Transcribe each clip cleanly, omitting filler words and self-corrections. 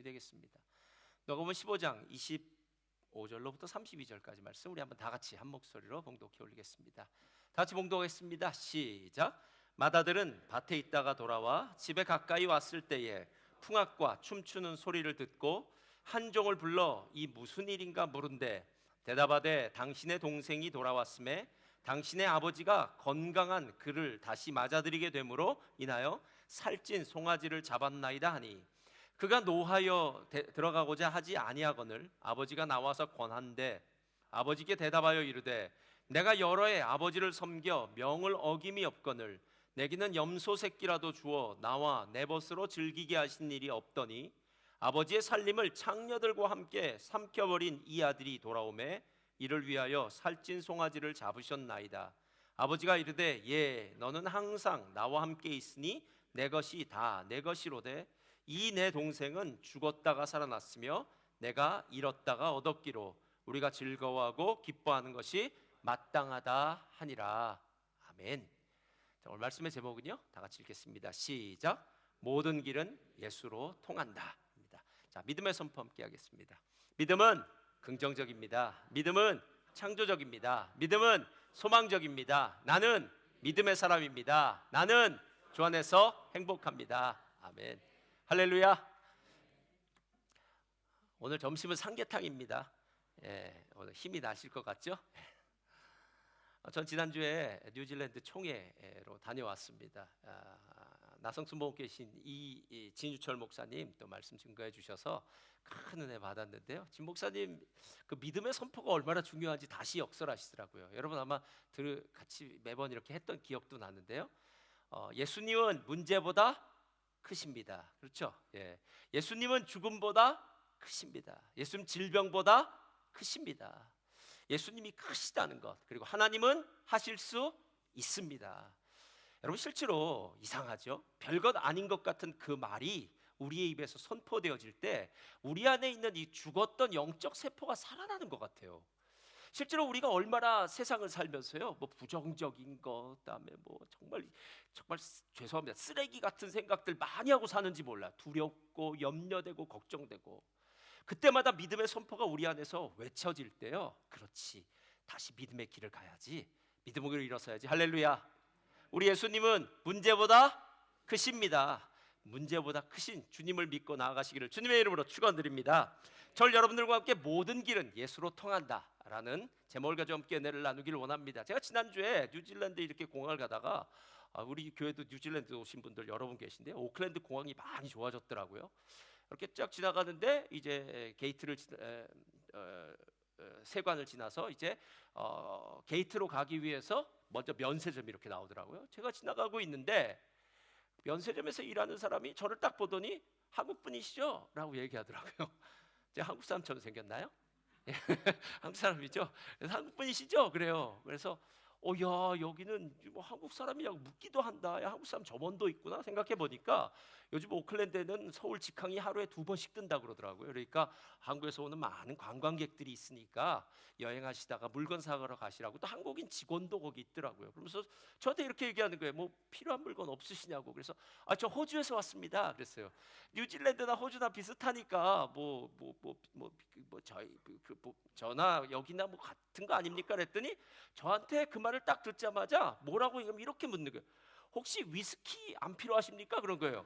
말씀이 되겠습니다. 누가복음 15장 25절로부터 32절까지 말씀 우리 한번 다 같이 한 목소리로 봉독해 올리겠습니다. 다 같이 봉독하겠습니다. 시작. 마다들은 밭에 있다가 돌아와 집에 가까이 왔을 때에 풍악과 춤추는 소리를 듣고 한 종을 불러 이 무슨 일인가 물은데 대답하되 당신의 동생이 돌아왔음에 당신의 아버지가 건강한 그를 다시 맞아들이게 되므로 인하여 살찐 송아지를 잡았나이다 하니 그가 노하여 들어가고자 하지 아니하거늘 아버지가 나와서 권한대 아버지께 대답하여 이르되 내가 여러 해 아버지를 섬겨 명을 어김이 없거늘 내게는 염소 새끼라도 주어 나와 내 벗으로 즐기게 하신 일이 없더니 아버지의 살림을 창녀들과 함께 삼켜버린 이 아들이 돌아오매 이를 위하여 살찐 송아지를 잡으셨나이다. 아버지가 이르되 예 너는 항상 나와 함께 있으니 내 것이 다 내 것이로되 이 내 동생은 죽었다가 살아났으며 내가 잃었다가 얻었기로 우리가 즐거워하고 기뻐하는 것이 마땅하다 하니라. 아멘. 자, 오늘 말씀의 제목은요 다 같이 읽겠습니다. 시작. 모든 길은 예수로 통한다. 자, 믿음의 선포 함께 하겠습니다. 믿음은 긍정적입니다. 믿음은 창조적입니다. 믿음은 소망적입니다. 나는 믿음의 사람입니다. 나는 주 안에서 행복합니다. 아멘. 할렐루야. 오늘 점심은 삼계탕입니다. 오늘 힘이 나실 것 같죠? 전 지난주에 뉴질랜드 총회로 다녀왔습니다. 나성순 목에 계신 이 진유철 목사님 또 말씀 증거해 주셔서 큰 은혜 받았는데요. 진 목사님 그 믿음의 선포가 얼마나 중요한지 다시 역설하시더라고요. 여러분 아마 같이 매번 이렇게 했던 기억도 나는데요. 예수님은 문제보다 크십니다. 그렇죠? 예수님은 죽음보다 크십니다. 예수님 질병보다 크십니다. 예수님이 크시다는 것, 그리고 하나님은 하실 수 있습니다. 여러분 실제로 이상하죠? 별것 아닌 것 같은 그 말이 우리의 입에서 선포되어질 때 우리 안에 있는 이 죽었던 영적 세포가 살아나는 것 같아요. 실제로 우리가 얼마나 세상을 살면서요, 뭐 부정적인 것, 그다음에 뭐 정말 죄송합니다, 쓰레기 같은 생각들 많이 하고 사는지 몰라. 두렵고 염려되고 걱정되고. 그때마다 믿음의 선포가 우리 안에서 외쳐질 때요, 그렇지, 다시 믿음의 길을 가야지, 믿음의 길을 일어서야지. 할렐루야. 우리 예수님은 문제보다 크십니다. 문제보다 크신 주님을 믿고 나아가시기를 주님의 이름으로 축원드립니다. 절 여러분들과 함께 모든 길은 예수로 통한다라는 제목을 가지고 함께 은혜를 나누기를 원합니다. 제가 지난주에 뉴질랜드 이렇게 공항을 가다가 우리 교회도 뉴질랜드 오신 분들 여러분 계신데 오클랜드 공항이 많이 좋아졌더라고요. 이렇게 쫙 지나가는데 이제 게이트를 세관을 지나서 이제 게이트로 가기 위해서 먼저 면세점이 이렇게 나오더라고요. 제가 지나가고 있는데 면세점에서 일하는 사람이 저를 딱 보더니 한국 분이시죠? 라고 얘기하더라고요. 제가 한국 사람처럼 생겼나요? 한국 사람이죠. 그래서 한국 분이시죠? 그래요. 그래서 야, 여기는 뭐 한국 사람이라고 묻기도 한다. 야, 한국 사람 점원도 있구나 생각해 보니까 요즘 오클랜드에는 서울 직항이 하루에 2번씩 뜬다고 그러더라고요. 그러니까 한국에서 오는 많은 관광객들이 있으니까 여행하시다가 물건 사가러 가시라고, 또 한국인 직원도 거기 있더라고요. 그러면서 저한테 이렇게 얘기하는 거예요. 뭐 필요한 물건 없으시냐고. 그래서 저 호주에서 왔습니다. 그랬어요. 뉴질랜드나 호주나 비슷하니까 저나 여기나 뭐 같은 거 아닙니까? 그랬더니 저한테 그 말을 딱 듣자마자 뭐라고 이렇게 묻는 거예요. 혹시 위스키 안 필요하십니까? 그런 거예요.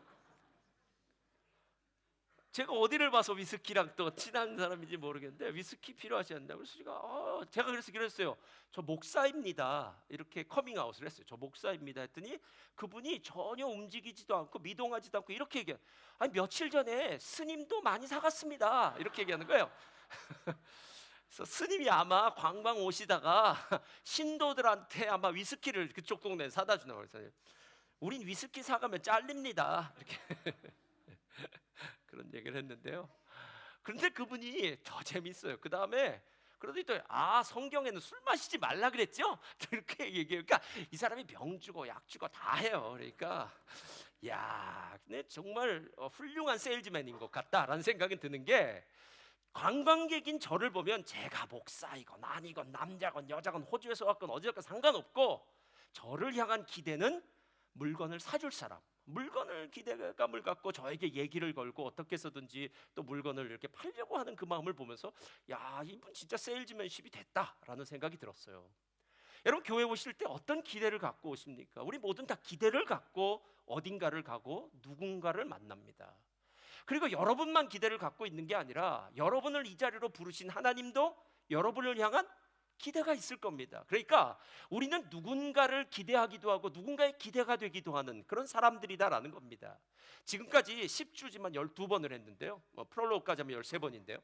제가 어디를 봐서 위스키랑 또 친한 사람인지 모르겠는데 위스키 필요하시냐고. 그래서 제가 그래서 그랬어요. 저 목사입니다. 이렇게 커밍아웃을 했어요. 저 목사입니다 했더니 그분이 전혀 움직이지도 않고 미동하지도 않고 이렇게 얘기해요. 아니 며칠 전에 스님도 많이 사갔습니다. 이렇게 얘기하는 거예요. 그래서 스님이 아마 관광 오시다가 신도들한테 아마 위스키를 그쪽 동네에 사다 주나 그래서 우린 위스키 사가면 잘립니다. 이렇게 그런 얘기를 했는데요. 그런데 그분이 더 재밌어요. 그 다음에 그러더니 또 성경에는 술 마시지 말라 그랬죠? 이렇게 얘기해요. 그러니까 이 사람이 병 주고 약 주고 다 해요. 그러니까 근데 정말 훌륭한 세일즈맨인 것 같다라는 생각이 드는 게, 관광객인 저를 보면 제가 목사이건 아니건 남자건 여자건 호주에서 왔건 어디였건 상관없고 저를 향한 기대는 물건을 사줄 사람, 물건을 기대감을 갖고 저에게 얘기를 걸고 어떻게 해서든지 또 물건을 이렇게 팔려고 하는 그 마음을 보면서 야, 이분 진짜 세일즈맨십이 됐다라는 생각이 들었어요. 여러분, 교회 오실 때 어떤 기대를 갖고 오십니까? 우리 모든 다 기대를 갖고 어딘가를 가고 누군가를 만납니다. 그리고 여러분만 기대를 갖고 있는 게 아니라 여러분을 이 자리로 부르신 하나님도 여러분을 향한 기대가 있을 겁니다. 그러니까 우리는 누군가를 기대하기도 하고 누군가의 기대가 되기도 하는 그런 사람들이다라는 겁니다. 지금까지 10주지만 12번을 했는데요, 프롤로그까지 하면 13번인데요,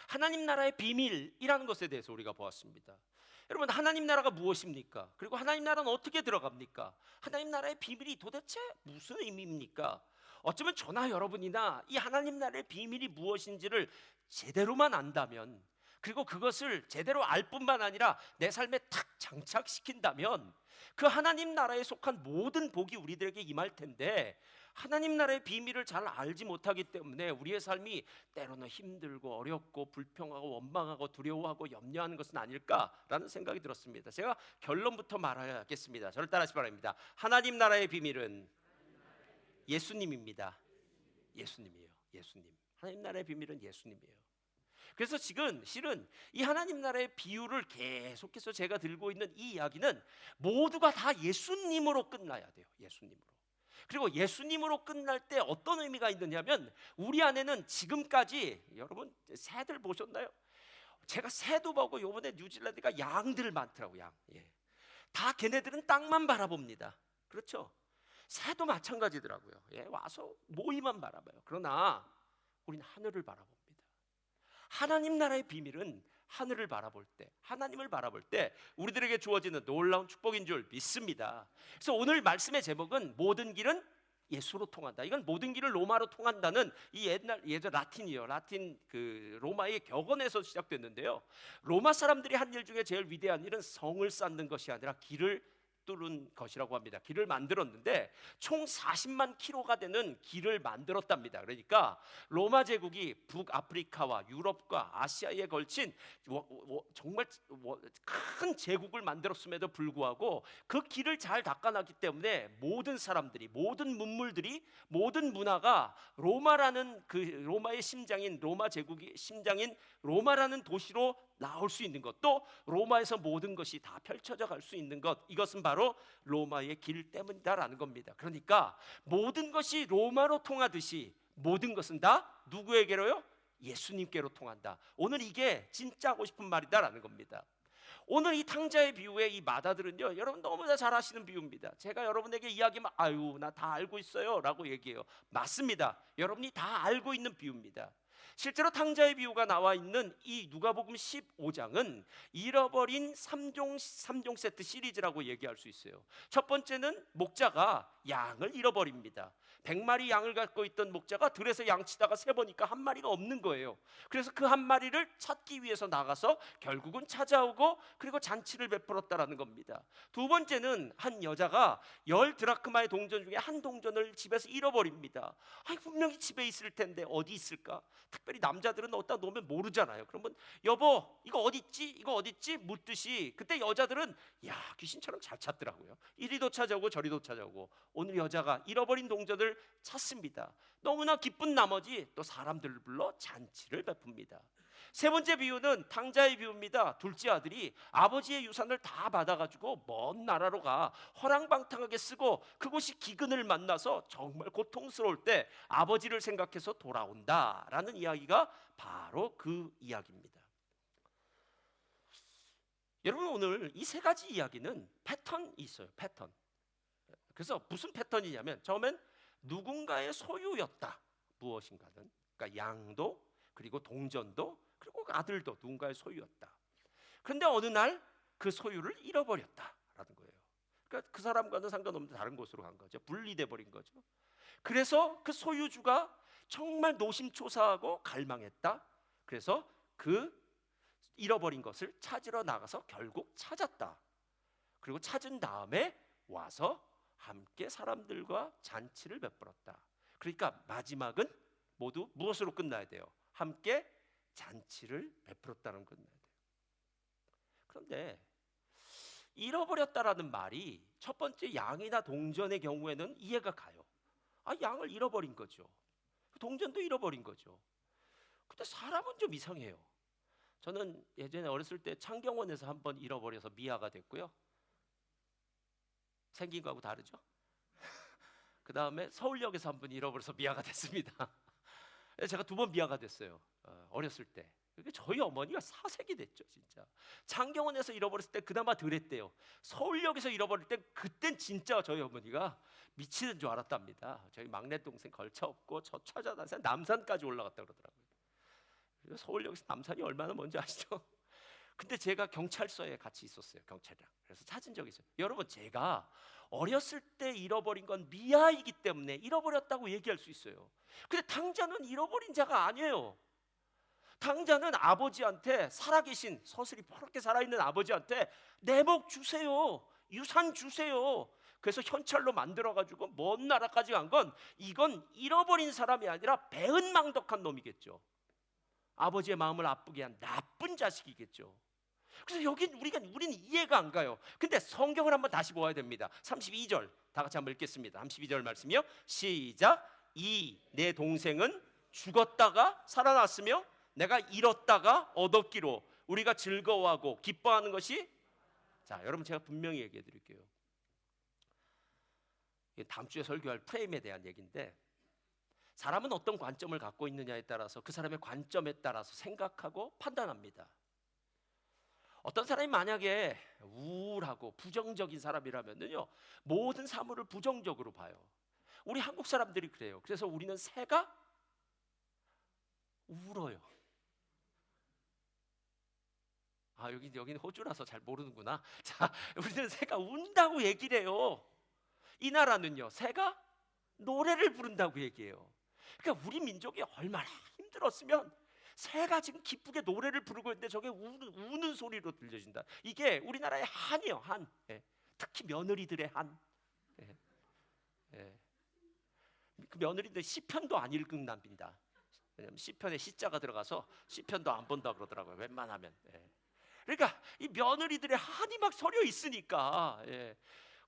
하나님 나라의 비밀이라는 것에 대해서 우리가 보았습니다. 여러분, 하나님 나라가 무엇입니까? 그리고 하나님 나라는 어떻게 들어갑니까? 하나님 나라의 비밀이 도대체 무슨 의미입니까? 어쩌면 저나 여러분이나 이 하나님 나라의 비밀이 무엇인지를 제대로만 안다면, 그리고 그것을 제대로 알 뿐만 아니라 내 삶에 탁 장착시킨다면 그 하나님 나라에 속한 모든 복이 우리들에게 임할 텐데, 하나님 나라의 비밀을 잘 알지 못하기 때문에 우리의 삶이 때로는 힘들고 어렵고 불평하고 원망하고 두려워하고 염려하는 것은 아닐까라는 생각이 들었습니다. 제가 결론부터 말하겠습니다. 저를 따라하시기 바랍니다. 하나님 나라의 비밀은 예수님입니다. 예수님이에요. 예수님. 하나님 나라의 비밀은 예수님이에요. 그래서 지금 실은 이 하나님 나라의 비유를 계속해서 제가 들고 있는 이 이야기는 모두가 다 예수님으로 끝나야 돼요. 예수님으로. 그리고 예수님으로 끝날 때 어떤 의미가 있느냐면, 우리 안에는 지금까지, 여러분 새들 보셨나요? 제가 새도 보고 요번에 뉴질랜드가 양들 많더라고요. 양. 예. 다 걔네들은 땅만 바라봅니다. 그렇죠? 새도 마찬가지더라고요. 예, 와서 모이만 바라봐요. 그러나 우리는 하늘을 바라봅니다. 하나님 나라의 비밀은 하늘을 바라볼 때, 하나님을 바라볼 때 우리들에게 주어지는 놀라운 축복인 줄 믿습니다. 그래서 오늘 말씀의 제목은 모든 길은 예수로 통한다. 이건 모든 길을 로마로 통한다는 이 예전 라틴이요. 라틴 그 로마의 격언에서 시작됐는데요. 로마 사람들이 한 일 중에 제일 위대한 일은 성을 쌓는 것이 아니라 길을 뚫은 것이라고 합니다. 길을 만들었는데 총 40만 킬로가 되는 길을 만들었답니다. 그러니까 로마 제국이 북아프리카와 유럽과 아시아에 걸친 정말 큰 제국을 만들었음에도 불구하고 그 길을 잘 닦아놨기 때문에 모든 사람들이, 모든 문물들이, 모든 문화가 로마라는 그 로마의 심장인, 로마 제국의 심장인 로마라는 도시로 나올 수 있는 것, 또 로마에서 모든 것이 다 펼쳐져 갈 수 있는 것, 이것은 바로 로마의 길 때문이다라는 겁니다. 그러니까 모든 것이 로마로 통하듯이 모든 것은 다 누구에게로요? 예수님께로 통한다. 오늘 이게 진짜 하고 싶은 말이다라는 겁니다. 오늘 이 탕자의 비유의 이 마다들은요, 여러분 너무나 잘 아시는 비유입니다. 제가 여러분에게 이야기하면 아유 나 다 알고 있어요 라고 얘기해요. 맞습니다. 여러분이 다 알고 있는 비유입니다. 실제로 탕자의 비유가 나와 있는 이 누가복음 15장은 잃어버린 3종 세트 시리즈라고 얘기할 수 있어요. 첫 번째는 목자가 양을 잃어버립니다. 100마리 양을 갖고 있던 목자가 들에서 양치다가 세보니까 한 마리가 없는 거예요. 그래서 그 한 마리를 찾기 위해서 나가서 결국은 찾아오고 그리고 잔치를 베풀었다라는 겁니다. 두 번째는 한 여자가 10드라크마의 동전 중에 한 동전을 집에서 잃어버립니다. 아니, 분명히 집에 있을 텐데 어디 있을까? 특별히 남자들은 어디다 놓으면 모르잖아요. 그러면 여보 이거 어디 있지? 이거 어디 있지? 묻듯이 그때 여자들은 야 귀신처럼 잘 찾더라고요. 이리도 찾아오고 저리도 찾아오고. 오늘 여자가 잃어버린 동전을 찾습니다. 너무나 기쁜 나머지 또 사람들을 불러 잔치를 베풉니다. 세 번째 비유는 탕자의 비유입니다. 둘째 아들이 아버지의 유산을 다 받아가지고 먼 나라로 가 허랑방탕하게 쓰고 그곳이 기근을 만나서 정말 고통스러울 때 아버지를 생각해서 돌아온다라는 이야기가 바로 그 이야기입니다. 여러분, 오늘 이 세 가지 이야기는 패턴이 있어요. 패턴. 그래서 무슨 패턴이냐면, 처음엔 누군가의 소유였다. 무엇인가는, 그러니까 양도 그리고 동전도 그리고 아들도 누군가의 소유였다. 그런데 어느 날 그 소유를 잃어버렸다라는 거예요. 그러니까 그 사람과는 상관없는 다른 곳으로 간 거죠. 분리돼 버린 거죠. 그래서 그 소유주가 정말 노심초사하고 갈망했다. 그래서 그 잃어버린 것을 찾으러 나가서 결국 찾았다. 그리고 찾은 다음에 와서 함께 사람들과 잔치를 베풀었다. 그러니까 마지막은 모두 무엇으로 끝나야 돼요? 함께 잔치를 베풀었다는 건. 그런데 잃어버렸다라는 말이 첫 번째 양이나 동전의 경우에는 이해가 가요. 양을 잃어버린 거죠. 동전도 잃어버린 거죠. 근데 사람은 좀 이상해요. 저는 예전에 어렸을 때 창경원에서 한번 잃어버려서 미아가 됐고요. 생긴 거하고 다르죠? 그 다음에 서울역에서 한번 잃어버려서 미아가 됐습니다. 제가 2번 미아가 됐어요. 어렸을 때. 그게 저희 어머니가 사색이 됐죠, 진짜. 창경원에서 잃어버렸을 때 그나마 덜했대요. 서울역에서 잃어버릴 때 그땐 진짜 저희 어머니가 미치는 줄 알았답니다. 저희 막내 동생 걸쳐 없고 저 찾아다녀서 남산까지 올라갔다 그러더라고요. 서울역에서 남산이 얼마나 먼지 아시죠? 근데 제가 경찰서에 같이 있었어요, 경찰이랑. 그래서 찾은 적이 있어요. 여러분, 제가 어렸을 때 잃어버린 건 미아이기 때문에 잃어버렸다고 얘기할 수 있어요. 근데 당자는 잃어버린 자가 아니에요. 당자는 아버지한테, 살아계신 서슬이 퍼렇게 살아있는 아버지한테 내 목 주세요, 유산 주세요. 그래서 현찰로 만들어가지고 먼 나라까지 간 건 이건 잃어버린 사람이 아니라 배은망덕한 놈이겠죠. 아버지의 마음을 아프게 한 나쁜 자식이겠죠. 그래서 여긴 우리는 이해가 안 가요. 근데 성경을 한번 다시 보아야 됩니다. 32절 다 같이 한번 읽겠습니다. 32절 말씀이요. 시작. 내 동생은 죽었다가 살아났으며 내가 잃었다가 얻었기로 우리가 즐거워하고 기뻐하는 것이. 자, 여러분, 제가 분명히 얘기해 드릴게요. 다음 주에 설교할 프레임에 대한 얘기인데, 사람은 어떤 관점을 갖고 있느냐에 따라서 그 사람의 관점에 따라서 생각하고 판단합니다. 어떤 사람이 만약에 우울하고 부정적인 사람이라면요, 모든 사물을 부정적으로 봐요. 우리 한국 사람들이 그래요. 그래서 우리는 새가 울어요. 여기는 호주라서 잘 모르는구나. 자, 우리는 새가 운다고 얘기를 해요. 이 나라는요, 새가 노래를 부른다고 얘기해요. 그러니까 우리 민족이 얼마나 힘들었으면 새가 지금 기쁘게 노래를 부르고 있는데 저게 우는 소리로 들려진다. 이게 우리나라의 한이요, 한. 특히 며느리들의 한. 그 며느리들 시편도 안 읽는답니다. 왜냐면 시편에 시자가 들어가서 시편도 안 본다 그러더라고요, 웬만하면. 그러니까 이 며느리들의 한이 막 서려 있으니까.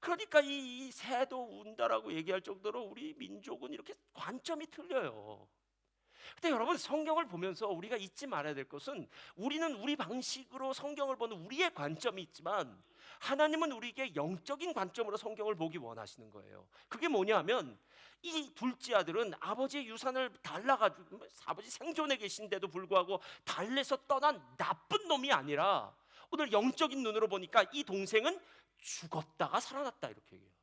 그러니까 이 새도 운다라고 얘기할 정도로 우리 민족은 이렇게 관점이 틀려요. 근데 여러분, 성경을 보면서 우리가 잊지 말아야 될 것은, 우리는 우리 방식으로 성경을 보는 우리의 관점이 있지만 하나님은 우리에게 영적인 관점으로 성경을 보기 원하시는 거예요. 그게 뭐냐면, 이 둘째 아들은 아버지의 유산을 달라가지고, 아버지 생존에 계신데도 불구하고 달래서 떠난 나쁜 놈이 아니라, 오늘 영적인 눈으로 보니까 이 동생은 죽었다가 살아났다, 이렇게 얘기해요.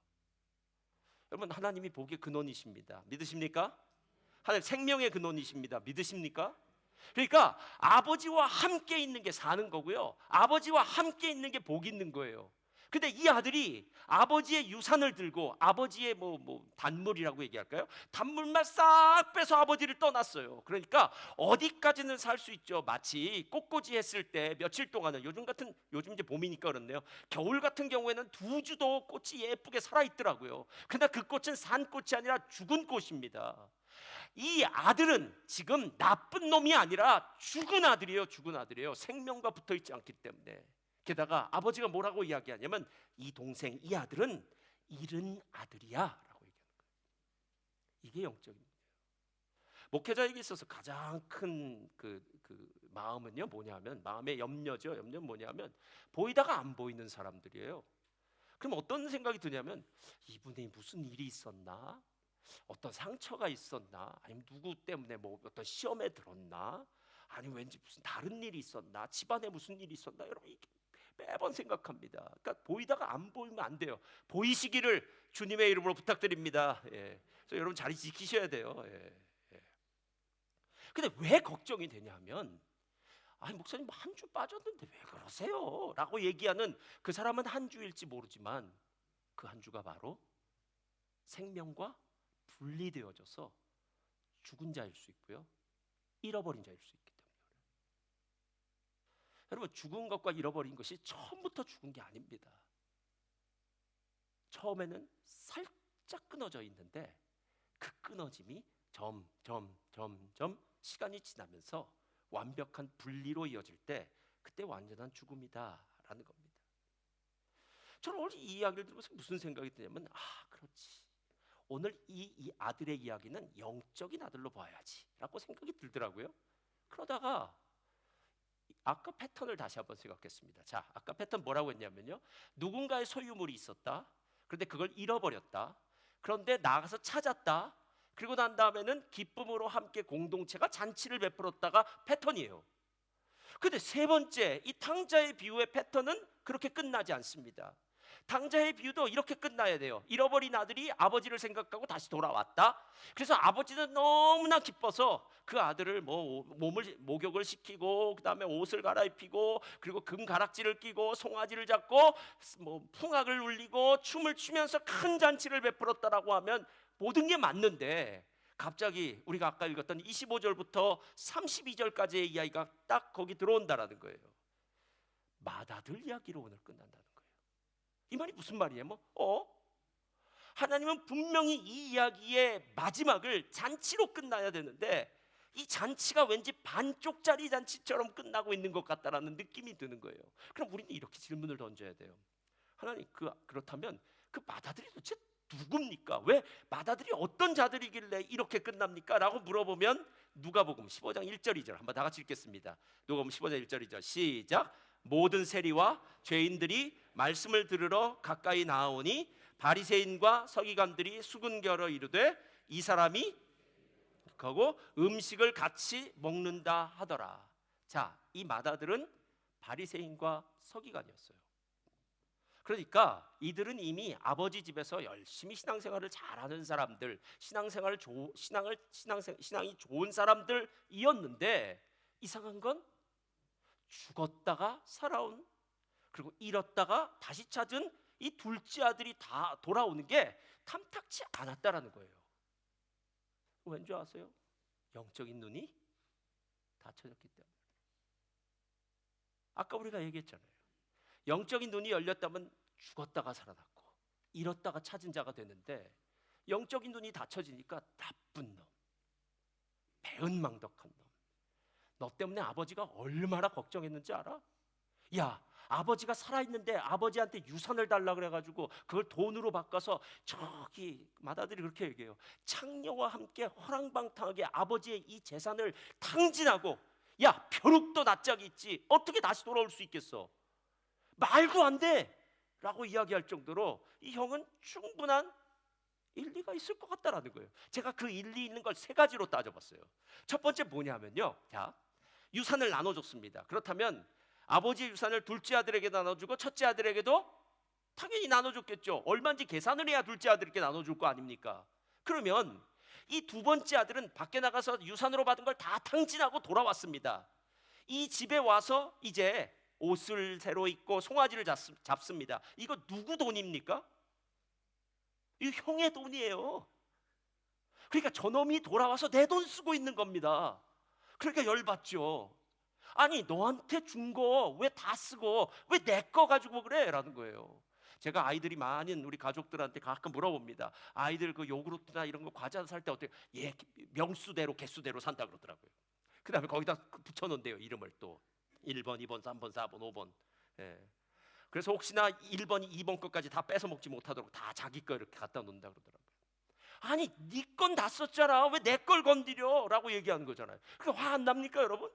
여러분, 하나님이 보기에 근원이십니다. 믿으십니까? 하나님 생명의 근원이십니다. 믿으십니까? 그러니까 아버지와 함께 있는 게 사는 거고요, 아버지와 함께 있는 게 복 있는 거예요. 근데 이 아들이 아버지의 유산을 들고, 아버지의 단물이라고 얘기할까요? 단물만 싹 빼서 아버지를 떠났어요. 그러니까 어디까지는 살 수 있죠. 마치 꽃꽂이 했을 때 며칠 동안은, 요즘 이제 봄이니까 그렇네요. 겨울 같은 경우에는 2주도 꽃이 예쁘게 살아있더라고요. 근데 그 꽃은 산 꽃이 아니라 죽은 꽃입니다. 이 아들은 지금 나쁜 놈이 아니라 죽은 아들이에요. 죽은 아들이에요. 생명과 붙어 있지 않기 때문에. 게다가 아버지가 뭐라고 이야기하냐면, 이 동생, 이 아들은 잃은 아들이야 라고 얘기하는 거예요. 이게 영적인 문제예요. 목회자에게 있어서 가장 큰 그 마음은요, 뭐냐면, 마음의 염려죠. 염려는 뭐냐면, 보이다가 안 보이는 사람들이에요. 그럼 어떤 생각이 드냐면, 이분이 무슨 일이 있었나? 어떤 상처가 있었나? 아니면 누구 때문에 어떤 시험에 들었나? 아니면 왠지 무슨 다른 일이 있었나? 집안에 무슨 일이 있었나? 여러분, 이게 매번 생각합니다. 그러니까 보이다가 안 보이면 안 돼요. 보이시기를 주님의 이름으로 부탁드립니다. 그래서 여러분, 자리 지키셔야 돼요. 근데 왜 걱정이 되냐면, 목사님 한 주 빠졌는데 왜 그러세요? 라고 얘기하는 그 사람은 한 주일지 모르지만, 그 한 주가 바로 생명과 분리되어져서 죽은 자일 수 있고요, 잃어버린 자일 수 있기 때문에. 여러분, 죽은 것과 잃어버린 것이 처음부터 죽은 게 아닙니다. 처음에는 살짝 끊어져 있는데, 그 끊어짐이 점점 시간이 지나면서 완벽한 분리로 이어질 때, 그때 완전한 죽음이다라는 겁니다. 저는 오늘 이 이야기를 들으면서 무슨 생각이 드냐면, 그렇지, 오늘 이 아들의 이야기는 영적인 아들로 봐야지라고 생각이 들더라고요. 그러다가 아까 패턴을 다시 한번 생각했습니다. 자, 아까 패턴 뭐라고 했냐면요, 누군가의 소유물이 있었다. 그런데 그걸 잃어버렸다. 그런데 나가서 찾았다. 그리고 난 다음에는 기쁨으로 함께 공동체가 잔치를 베풀었다가 패턴이에요. 근데 세 번째, 이 탕자의 비유의 패턴은 그렇게 끝나지 않습니다. 탕자의 비유도 이렇게 끝나야 돼요. 잃어버린 아들이 아버지를 생각하고 다시 돌아왔다. 그래서 아버지는 너무나 기뻐서 그 아들을 몸을 목욕을 시키고, 그 다음에 옷을 갈아입히고, 그리고 금 가락지를 끼고 송아지를 잡고 풍악을 울리고 춤을 추면서 큰 잔치를 베풀었다라고 하면 모든 게 맞는데, 갑자기 우리가 아까 읽었던 25절부터 32절까지의 이야기가 딱 거기 들어온다라는 거예요. 맏아들 이야기로 오늘 끝난다는 거예요. 이 말이 무슨 말이에요? 하나님은 분명히 이 이야기의 마지막을 잔치로 끝나야 되는데, 이 잔치가 왠지 반쪽짜리 잔치처럼 끝나고 있는 것 같다라는 느낌이 드는 거예요. 그럼 우리는 이렇게 질문을 던져야 돼요. 하나님, 그렇다면 그 맏아들이 도대체 누굽니까? 왜 맏아들이 어떤 자들이길래 이렇게 끝납니까? 라고 물어보면 누가복음 15장 1절 2절 한번 다 같이 읽겠습니다. 누가복음 15장 1절 2절 시작. 모든 세리와 죄인들이 말씀을 들으러 가까이 나오니 바리새인과 서기관들이 수군결어 이르되 이 사람이 하고 음식을 같이 먹는다 하더라. 자, 이 맏아들은 바리새인과 서기관이었어요. 그러니까 이들은 이미 아버지 집에서 열심히 신앙생활을 잘하는 사람들, 신앙이 좋은 사람들이었는데, 이상한 건 죽었다가 살아온, 그리고 잃었다가 다시 찾은 이 둘째 아들이 다 돌아오는 게 탐탁치 않았다라는 거예요. 왠지 아세요? 영적인 눈이 닫혀졌기 때문에. 아까 우리가 얘기했잖아요. 영적인 눈이 열렸다면 죽었다가 살아났고 잃었다가 찾은 자가 되는데, 영적인 눈이 닫혀지니까 나쁜 놈, 배은망덕한 놈, 너 때문에 아버지가 얼마나 걱정했는지 알아? 야, 아버지가 살아있는데 아버지한테 유산을 달라 그래가지고 그걸 돈으로 바꿔서, 저기 맏아들이 그렇게 얘기해요. 창녀와 함께 허랑방탕하게 아버지의 이 재산을 탕진하고, 야, 벼룩도 낯짝이 있지 어떻게 다시 돌아올 수 있겠어? 말도 안 돼! 라고 이야기할 정도로 이 형은 충분한 일리가 있을 것 같다라는 거예요. 제가 그 일리 있는 걸 세 가지로 따져봤어요. 첫 번째 뭐냐면요, 자, 유산을 나눠줬습니다. 그렇다면 아버지의 유산을 둘째 아들에게 나눠주고 첫째 아들에게도 당연히 나눠줬겠죠. 얼마인지 계산을 해야 둘째 아들에게 나눠줄 거 아닙니까? 그러면 이 두 번째 아들은 밖에 나가서 유산으로 받은 걸 다 탕진하고 돌아왔습니다. 이 집에 와서 이제 옷을 새로 입고 송아지를 잡습니다. 이거 누구 돈입니까? 이 형의 돈이에요. 그러니까 저놈이 돌아와서 내 돈 쓰고 있는 겁니다. 그러니까 열받죠. 아니, 너한테 준 거 왜 다 쓰고 왜 내 거 가지고 그래? 라는 거예요. 제가 아이들이 많은 우리 가족들한테 가끔 물어봅니다. 아이들 그 요구르트나 이런 거 과자 살 때 어떻게? 명수대로 개수대로 산다 그러더라고요. 그 다음에 거기다 붙여놓은대요, 이름을 또 1번, 2번, 3번, 4번, 5번. 그래서 혹시나 1번, 2번 것까지 다 뺏어 먹지 못하도록 다 자기 거 이렇게 갖다 놓는다 그러더라고요. 아니, 네 건 다 썼잖아, 왜 내 걸 건드려? 라고 얘기하는 거잖아요. 그게 화 안 납니까, 여러분?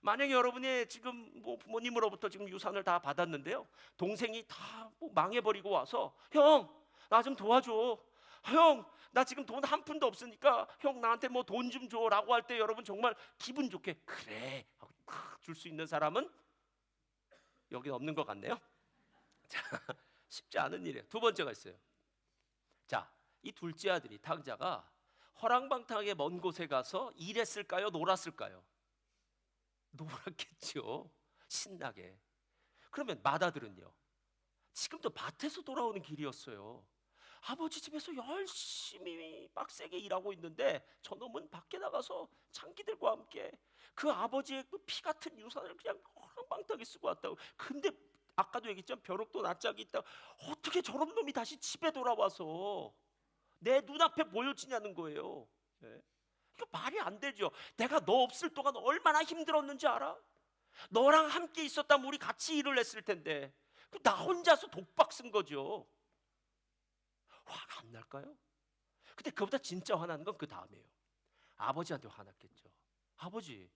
만약에 여러분이 지금 부모님으로부터 지금 유산을 다 받았는데요, 동생이 다 망해버리고 와서, 형, 나 좀 도와줘. 형, 나 지금 돈 한 푼도 없으니까 형 나한테 돈 좀 줘. 라고 할 때 여러분 정말 기분 좋게 그래 하고 줄 수 있는 사람은 여기 없는 것 같네요. 자, 쉽지 않은 일이에요. 두 번째가 있어요. 자, 이 둘째 아들이 탕자가 허랑방탕하게 먼 곳에 가서 일했을까요? 놀았을까요? 놀았겠죠. 신나게. 그러면 맏아들은요, 지금도 밭에서 돌아오는 길이었어요. 아버지 집에서 열심히 빡세게 일하고 있는데 저놈은 밖에 나가서 장기들과 함께 그 아버지의 그 피 같은 유산을 그냥 허랑방탕하게 쓰고 왔다고. 근데 아까도 얘기했지만 벼룩도 낯짝이 있다. 어떻게 저런 놈이 다시 집에 돌아와서 내 눈앞에 보여지냐는 거예요. 이거 말이 안 되죠. 내가 너 없을 동안 얼마나 힘들었는지 알아? 너랑 함께 있었다면 우리 같이 일을 했을 텐데 나 혼자서 독박 쓴 거죠. 화가 안 날까요? 근데 그보다 진짜 화나는 건 그 다음이에요. 아버지한테 화났겠죠. 아버지,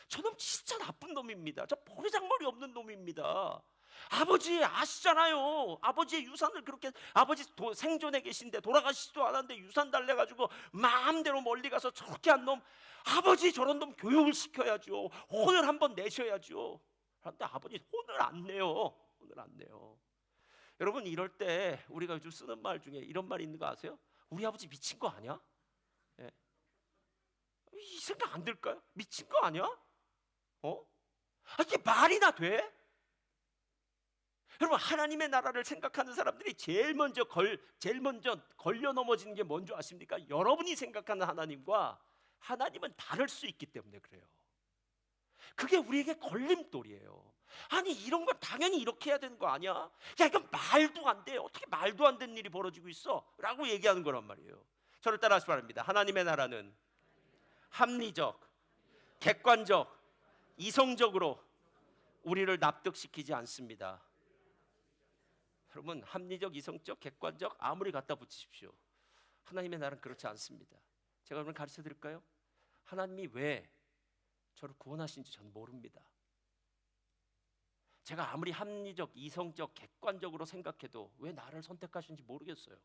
저놈 진짜 나쁜 놈입니다. 저 버르장머리 없는 놈입니다. 아버지 아시잖아요. 아버지의 유산을 그렇게, 아버지 생존에 계신데 돌아가시지도 않았는데 유산 달래가지고 마음대로 멀리 가서 저렇게 한 놈, 아버지 저런 놈 교육을 시켜야죠. 혼을 한번 내셔야죠. 그런데 아버지 혼을 안 내요. 혼을 안 내요. 여러분, 이럴 때 우리가 요즘 쓰는 말 중에 이런 말이 있는 거 아세요? 우리 아버지 미친 거 아니야? 예. 이 생각 안 들까요? 미친 거 아니야? 이게 말이나 돼? 여러분, 하나님의 나라를 생각하는 사람들이 제일 먼저 걸려 넘어지는 게 뭔지 아십니까? 여러분이 생각하는 하나님과 하나님은 다를 수 있기 때문에 그래요. 그게 우리에게 걸림돌이에요. 아니, 이런 건 당연히 이렇게 해야 되는 거 아니야? 야, 이건 말도 안 돼. 어떻게 말도 안 되는 일이 벌어지고 있어? 라고 얘기하는 거란 말이에요. 저를 따라하시기 바랍니다. 하나님의 나라는 합리적, 객관적, 이성적으로 우리를 납득시키지 않습니다. 여러분, 합리적, 이성적, 객관적 아무리 갖다 붙이십시오. 하나님의 나라는 그렇지 않습니다. 제가 여러분 가르쳐 드릴까요? 하나님이 왜 저를 구원하신지 저는 모릅니다. 제가 아무리 합리적, 이성적, 객관적으로 생각해도 왜 나를 선택하신지 모르겠어요.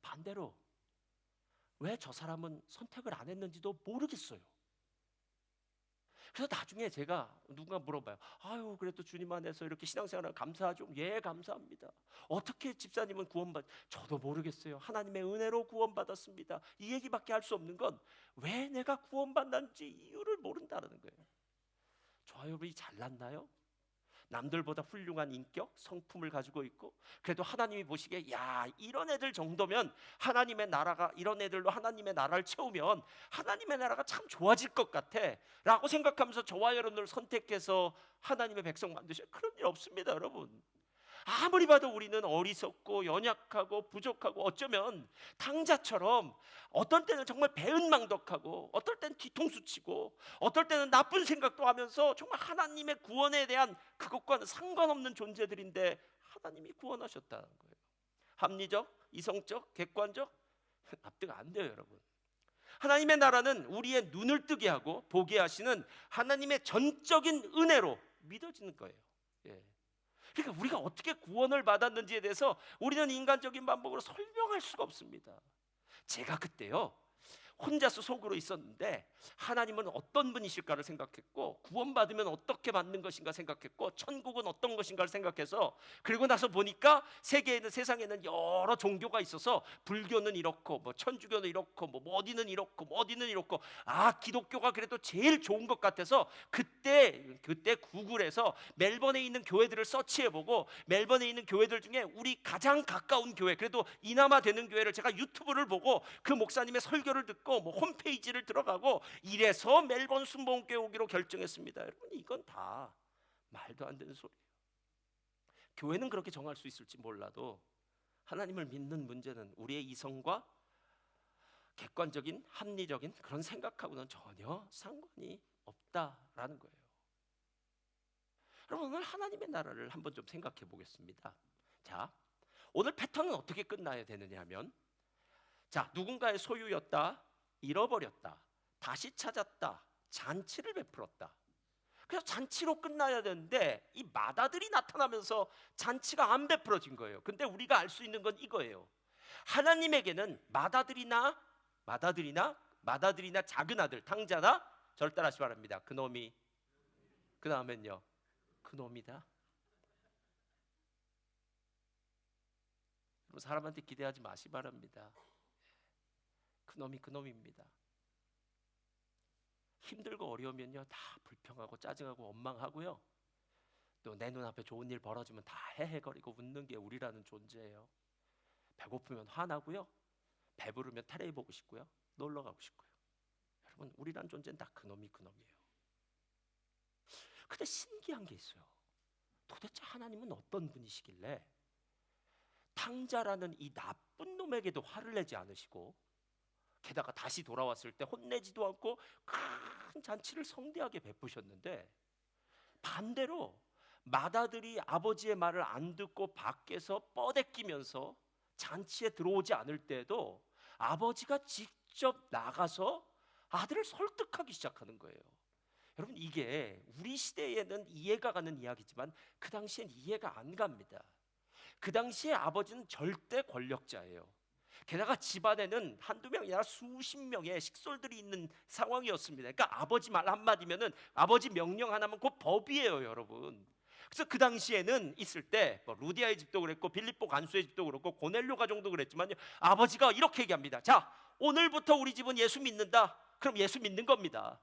반대로 왜 저 사람은 선택을 안 했는지도 모르겠어요. 그래서 나중에 제가 누군가 물어봐요. 아유, 그래도 주님 안에서 이렇게 신앙생활을 감사하죠. 예, 감사합니다. 어떻게 집사님은 구원받? 저도 모르겠어요. 하나님의 은혜로 구원받았습니다. 이 얘기밖에 할 수 없는 건 왜 내가 구원받는지 이유를 모른다는 거예요. 저와 여러분이 잘났나요? 남들보다 훌륭한 인격, 성품을 가지고 있고, 그래도 하나님이 보시기에 야, 이런 애들 정도면 하나님의 나라가, 이런 애들로 하나님의 나라를 채우면 하나님의 나라가 참 좋아질 것 같아 라고 생각하면서 저와 여러분을 선택해서 하나님의 백성 만드셔요. 그런 일 없습니다, 여러분. 아무리 봐도 우리는 어리석고 연약하고 부족하고, 어쩌면 당자처럼 어떤 때는 정말 배은망덕하고, 어떨 때는 뒤통수 치고, 어떨 때는 나쁜 생각도 하면서 정말 하나님의 구원에 대한 그것과는 상관없는 존재들인데 하나님이 구원하셨다는 거예요. 합리적, 이성적, 객관적 납득 안 돼요, 여러분. 하나님의 나라는 우리의 눈을 뜨게 하고 보게 하시는 하나님의 전적인 은혜로 믿어지는 거예요. 예. 그러니까 우리가 어떻게 구원을 받았는지에 대해서 우리는 인간적인 방법으로 설명할 수가 없습니다. 제가 그때요, 혼자서 속으로 있었는데 하나님은 어떤 분이실까를 생각했고, 구원받으면 어떻게 받는 것인가 생각했고, 천국은 어떤 것인가를 생각해서, 그리고 나서 보니까 세상에는 여러 종교가 있어서 불교는 이렇고 뭐 천주교는 이렇고 뭐 어디는 이렇고 뭐 어디는 이렇고, 기독교가 그래도 제일 좋은 것 같아서 그때 구글에서 멜번에 있는 교회들을 서치해보고, 멜번에 있는 교회들 중에 우리 가장 가까운 교회, 그래도 이나마 되는 교회를 제가 유튜브를 보고 그 목사님의 설교를 듣고 뭐 홈페이지를 들어가고 이래서 멜번 순복음교회 오기로 결정했습니다. 여러분, 이건 다 말도 안 되는 소리예요. 교회는 그렇게 정할 수 있을지 몰라도 하나님을 믿는 문제는 우리의 이성과 객관적인 합리적인 그런 생각하고는 전혀 상관이 없다라는 거예요. 여러분, 오늘 하나님의 나라를 한번 좀 생각해 보겠습니다. 자, 오늘 패턴은 어떻게 끝나야 되느냐 하면, 자, 누군가의 소유였다, 잃어버렸다, 다시 찾았다, 잔치를 베풀었다. 그래서 잔치로 끝나야 되는데 이 마다들이 나타나면서 잔치가 안 베풀어진 거예요. 근데 우리가 알 수 있는 건 이거예요. 하나님에게는 마다들이나 작은 아들, 탕자나, 저를 따라하시기 바랍니다. 그놈이, 그 다음엔요, 그놈이다. 사람한테 기대하지 마시기 바랍니다. 그놈이 그놈입니다. 힘들고 어려우면요, 다 불평하고 짜증하고 원망하고요, 또 내 눈앞에 좋은 일 벌어지면 다 헤헤거리고 웃는 게 우리라는 존재예요. 배고프면 화나고요, 배부르면 테레비 보고 싶고요, 놀러 가고 싶고요. 여러분, 우리란 존재는 다 그놈이에요. 근데 신기한 게 있어요. 도대체 하나님은 어떤 분이시길래 탕자라는 이 나쁜 놈에게도 화를 내지 않으시고, 게다가 다시 돌아왔을 때 혼내지도 않고 큰 잔치를 성대하게 베푸셨는데, 반대로 맏아들이 아버지의 말을 안 듣고 밖에서 뻐대끼면서 잔치에 들어오지 않을 때에도 아버지가 직접 나가서 아들을 설득하기 시작하는 거예요. 여러분, 이게 우리 시대에는 이해가 가는 이야기지만 그 당시엔 이해가 안 갑니다. 그 당시에 아버지는 절대 권력자예요. 게다가 집안에는 한두 명이 아니라 수십 명의 식솔들이 있는 상황이었습니다. 그러니까 아버지 말 한마디면은, 아버지 명령 하나면 곧 법이에요, 여러분. 그래서 그 당시에는 있을 때 루디아의 집도 그랬고 빌립보 간수의 집도 그렇고 고넬료 가정도 그랬지만요, 아버지가 이렇게 얘기합니다. 자, 오늘부터 우리 집은 예수 믿는다. 그럼 예수 믿는 겁니다.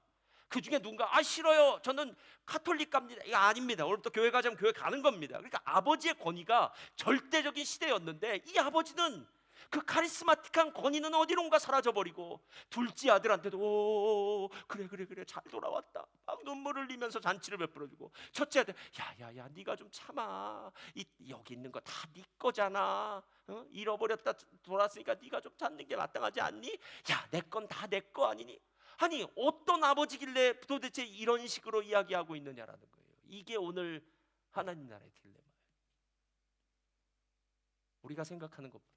그 중에 누군가 싫어요, 저는 카톨릭 갑니다. 이거 아닙니다. 오늘부터 교회 가자면 교회 가는 겁니다. 그러니까 아버지의 권위가 절대적인 시대였는데 이 아버지는 그 카리스마틱한 권위는 어디론가 사라져버리고 둘째 아들한테도 그래 잘 돌아왔다 막 눈물을 흘리면서 잔치를 베풀어주고, 첫째 아들 야야야 네가 좀 참아, 여기 있는 거 다 네 거잖아, 잃어버렸다 돌아왔으니까 네가 좀 찾는 게 마땅하지 않니? 야, 내 건 다 내 거 아니니? 아니, 어떤 아버지길래 도대체 이런 식으로 이야기하고 있느냐라는 거예요. 이게 오늘 하나님 나라의 딜레마예요. 우리가 생각하는 것보다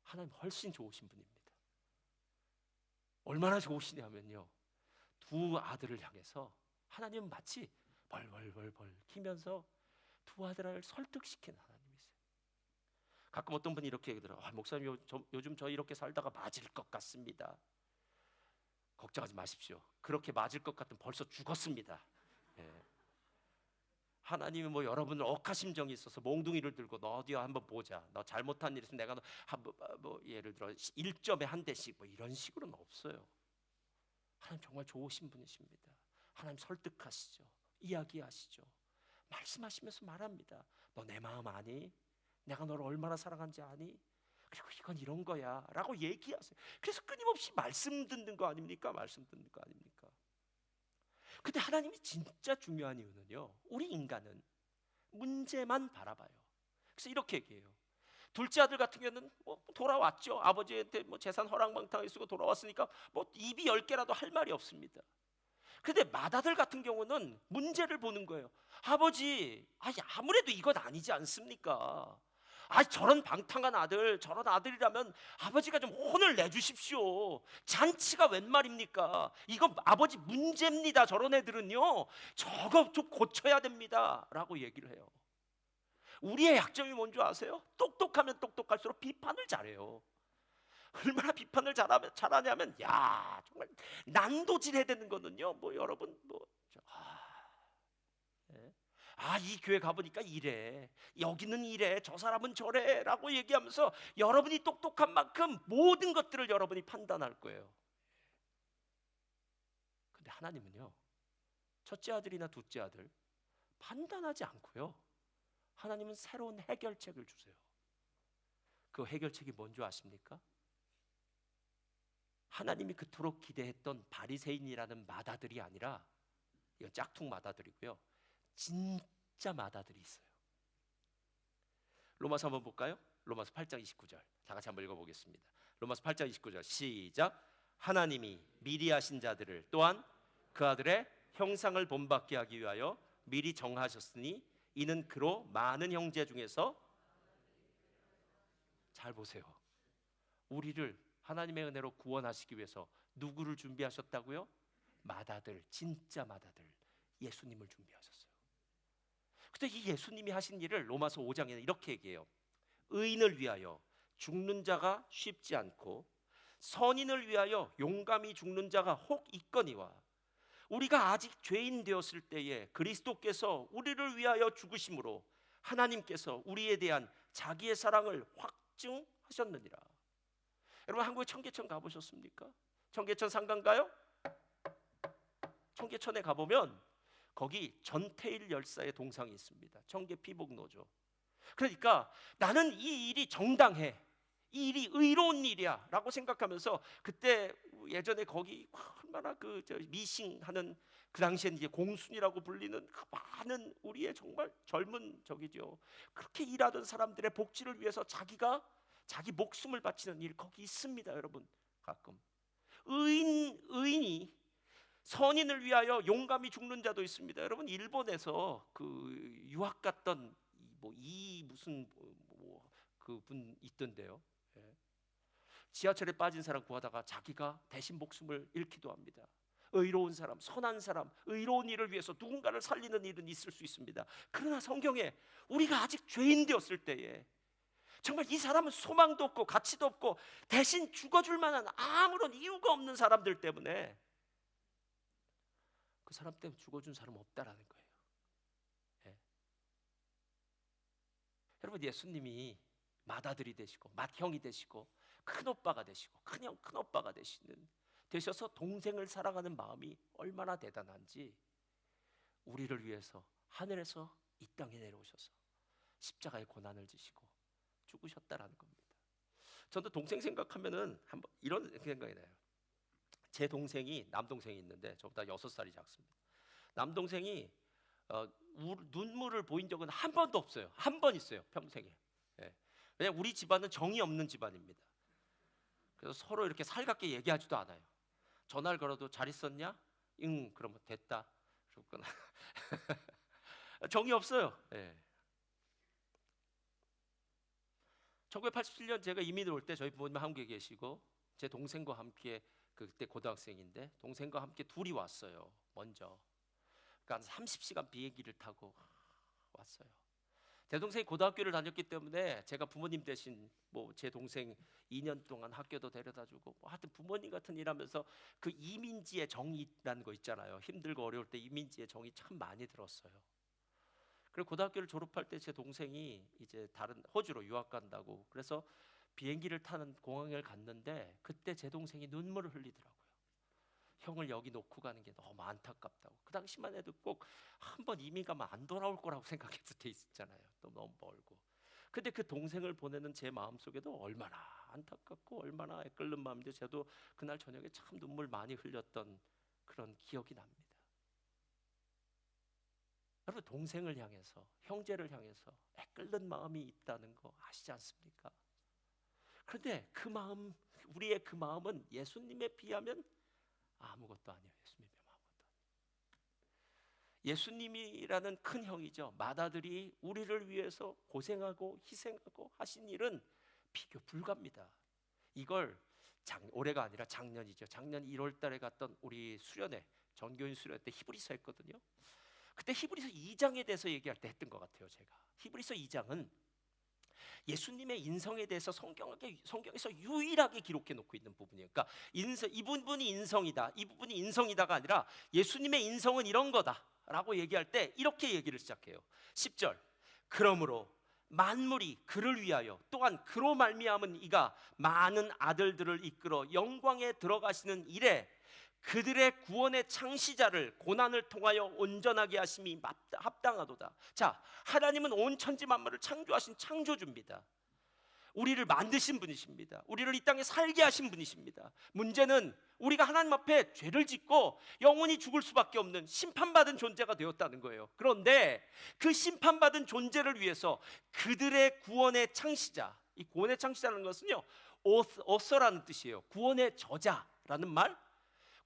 하나님 훨씬 좋으신 분입니다. 얼마나 좋으시냐면요, 두 아들을 향해서 하나님은 마치 벌벌벌벌 키면서 두 아들을 설득시키는 하나님이세요. 가끔 어떤 분이 이렇게 얘기하더라고요. 목사님, 요즘 저 이렇게 살다가 맞을 것 같습니다. 걱정하지 마십시오. 그렇게 맞을 것 같으면 벌써 죽었습니다. 예. 하나님이 여러분을 억하심정이 있어서 몽둥이를 들고 너 어디 한번 보자, 너 잘못한 일 있으면 내가 너 예를 들어 1점에 한 대씩 이런 식으로는 없어요. 하나님 정말 좋으신 분이십니다. 하나님 설득하시죠. 이야기하시죠. 말씀하시면서 말합니다. 너 내 마음 아니? 내가 너를 얼마나 사랑한지 아니? 그리고 이건 이런 거야 라고 얘기하세요. 그래서 끊임없이 말씀 듣는 거 아닙니까? 말씀 듣는 거 아닙니까? 근데 하나님이 진짜 중요한 이유는요, 우리 인간은 문제만 바라봐요. 그래서 이렇게 얘기해요. 둘째 아들 같은 경우는 돌아왔죠. 아버지한테 재산 허랑방탕을 쓰고 돌아왔으니까 입이 10개라도 할 말이 없습니다. 근데 맏아들 같은 경우는 문제를 보는 거예요. 아버지, 아무래도 이건 아니지 않습니까? 저런 방탕한 아들, 저런 아들이라면 아버지가 좀 혼을 내주십시오. 잔치가 웬 말입니까? 이거 아버지 문제입니다. 저런 애들은요, 저거 좀 고쳐야 됩니다 라고 얘기를 해요. 우리의 약점이 뭔지 아세요? 똑똑하면 똑똑할수록 비판을 잘해요. 얼마나 비판을 잘하냐면, 야, 정말 난도질해야 되는 거는요, 여러분 이 교회 가보니까 이래, 여기는 이래, 저 사람은 저래 라고 얘기하면서 여러분이 똑똑한 만큼 모든 것들을 여러분이 판단할 거예요. 근데 하나님은요, 첫째 아들이나 둘째 아들 판단하지 않고요, 하나님은 새로운 해결책을 주세요. 그 해결책이 뭔지 아십니까? 하나님이 그토록 기대했던 바리새인이라는 맏아들이 아니라, 이건 짝퉁 맏아들이고요, 진짜 맏아들이 있어요. 로마서 한번 볼까요? 로마서 8장 29절 다 같이 한번 읽어보겠습니다. 로마서 8장 29절 시작. 하나님이 미리 하신 자들을 또한 그 아들의 형상을 본받게 하기 위하여 미리 정하셨으니 이는 그로 많은 형제 중에서, 잘 보세요, 우리를 하나님의 은혜로 구원하시기 위해서 누구를 준비하셨다고요? 맏아들, 진짜 맏아들 예수님을 준비하셨어요. 근데 이 예수님이 하신 일을 로마서 5장에는 이렇게 얘기해요. 의인을 위하여 죽는 자가 쉽지 않고 선인을 위하여 용감히 죽는 자가 혹 있거니와, 우리가 아직 죄인 되었을 때에 그리스도께서 우리를 위하여 죽으심으로 하나님께서 우리에 대한 자기의 사랑을 확증하셨느니라. 여러분, 한국에 청계천 가보셨습니까? 청계천 상가인가요? 청계천에 가보면 거기 전태일 열사의 동상이 있습니다. 청계 피복노조. 그러니까 나는 이 일이 정당해, 이 일이 의로운 일이야 라고 생각하면서, 그때 예전에 거기 얼마나 미싱하는, 그 당시엔 이제 공순이라고 불리는 그 많은 우리의 정말 젊은 그렇게 일하던 사람들의 복지를 위해서 자기 목숨을 바치는 일 거기 있습니다. 여러분, 가끔 의인이 선인을 위하여 용감히 죽는 자도 있습니다. 여러분, 일본에서 그 유학 갔던 이 무슨 그분 있던데요. 예. 지하철에 빠진 사람 구하다가 자기가 대신 목숨을 잃기도 합니다. 의로운 사람, 선한 사람, 의로운 일을 위해서 누군가를 살리는 일은 있을 수 있습니다. 그러나 성경에 우리가 아직 죄인 되었을 때에 정말 이 사람은 소망도 없고 가치도 없고 대신 죽어줄 만한 아무런 이유가 없는 사람들 때문에 그 사람 때문에 죽어준 사람 없다라는 거예요. 예. 여러분, 예수님이 맏아들이 되시고 맏형이 되시고 큰오빠가 되시고 큰형 큰오빠가 되셔서 동생을 사랑하는 마음이 얼마나 대단한지 우리를 위해서 하늘에서 이 땅에 내려오셔서 십자가의 고난을 지시고 죽으셨다라는 겁니다. 저도 동생 생각하면은 한번 이런 생각이 나요. 제 동생이 남동생이 있는데 저보다 6살이 작습니다. 남동생이 눈물을 보인 적은 한 번도 없어요. 한 번 있어요, 평생에. 예. 왜냐면 우리 집안은 정이 없는 집안입니다. 그래서 서로 이렇게 살갑게 얘기하지도 않아요. 전화를 걸어도 잘 있었냐? 응, 그러면 됐다. 그러거나 정이 없어요. 예. 1987년 제가 이민을 올 때 저희 부모님 한국에 계시고 제 동생과 함께 그때 고등학생인데 동생과 함께 둘이 왔어요. 먼저. 그러니까 한 30시간 비행기를 타고 왔어요. 제 동생이 고등학교를 다녔기 때문에 제가 부모님 대신 제 동생 2년 동안 학교도 데려다주고 하여튼 부모님 같은 일하면서 그 이민지의 정이라는 거 있잖아요. 힘들고 어려울 때 이민지의 정이 참 많이 들었어요. 그리고 고등학교를 졸업할 때 제 동생이 이제 다른 호주로 유학 간다고 그래서 비행기를 타는 공항을 갔는데 그때 제 동생이 눈물을 흘리더라고요. 형을 여기 놓고 가는 게 너무 안타깝다고. 그 당시만 해도 꼭 한 번 이민 가면 안 돌아올 거라고 생각했을 때 있었잖아요. 또 너무 멀고. 근데 그 동생을 보내는 제 마음속에도 얼마나 안타깝고 얼마나 애끓는 마음인데 저도 그날 저녁에 참 눈물 많이 흘렸던 그런 기억이 납니다. 여러분, 동생을 향해서 형제를 향해서 애끓는 마음이 있다는 거 아시지 않습니까? 그런데 그 마음, 우리의 그 마음은 예수님에 비하면 아무것도 아니에요. 예수님이 아무것도 아니에요. 예수님이라는 큰 형이죠. 맏아들이 우리를 위해서 고생하고 희생하고 하신 일은 비교 불가입니다. 이걸 올해가 아니라 작년이죠. 작년 1월 달에 갔던 우리 수련회, 전교인 수련회 때 히브리서 했거든요. 그때 히브리서 2장에 대해서 얘기할 때 했던 것 같아요. 제가 히브리서 2장은 예수님의 인성에 대해서 성경에서 유일하게 기록해 놓고 있는 부분이에요. 그러니까 이 부분이 인성이다, 이 부분이 인성이다가 아니라 예수님의 인성은 이런 거다라고 얘기할 때 이렇게 얘기를 시작해요. 10절 그러므로 만물이 그를 위하여 또한 그로 말미암은 이가 많은 아들들을 이끌어 영광에 들어가시는 일에 그들의 구원의 창시자를 고난을 통하여 온전하게 하심이 합당하도다. 자, 하나님은 온 천지 만물을 창조하신 창조주입니다. 우리를 만드신 분이십니다. 우리를 이 땅에 살게 하신 분이십니다. 문제는 우리가 하나님 앞에 죄를 짓고 영원히 죽을 수밖에 없는 심판받은 존재가 되었다는 거예요. 그런데 그 심판받은 존재를 위해서 그들의 구원의 창시자, 이 구원의 창시자라는 것은요, author라는 뜻이에요. 구원의 저자라는 말,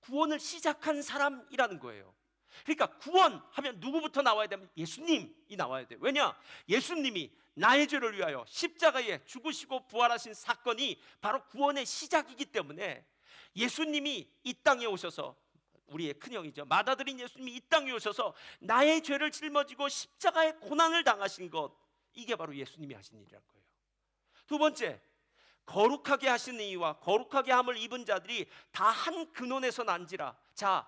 구원을 시작한 사람이라는 거예요. 그러니까 구원하면 누구부터 나와야 되면 예수님이 나와야 돼요. 왜냐? 예수님이 나의 죄를 위하여 십자가에 죽으시고 부활하신 사건이 바로 구원의 시작이기 때문에 예수님이 이 땅에 오셔서 우리의 큰형이죠. 맏아들인 예수님이 이 땅에 오셔서 나의 죄를 짊어지고 십자가의 고난을 당하신 것, 이게 바로 예수님이 하신 일이란 거예요. 두 번째, 거룩하게 하시는 이와 거룩하게 함을 입은 자들이 다 한 근원에서 난지라. 자,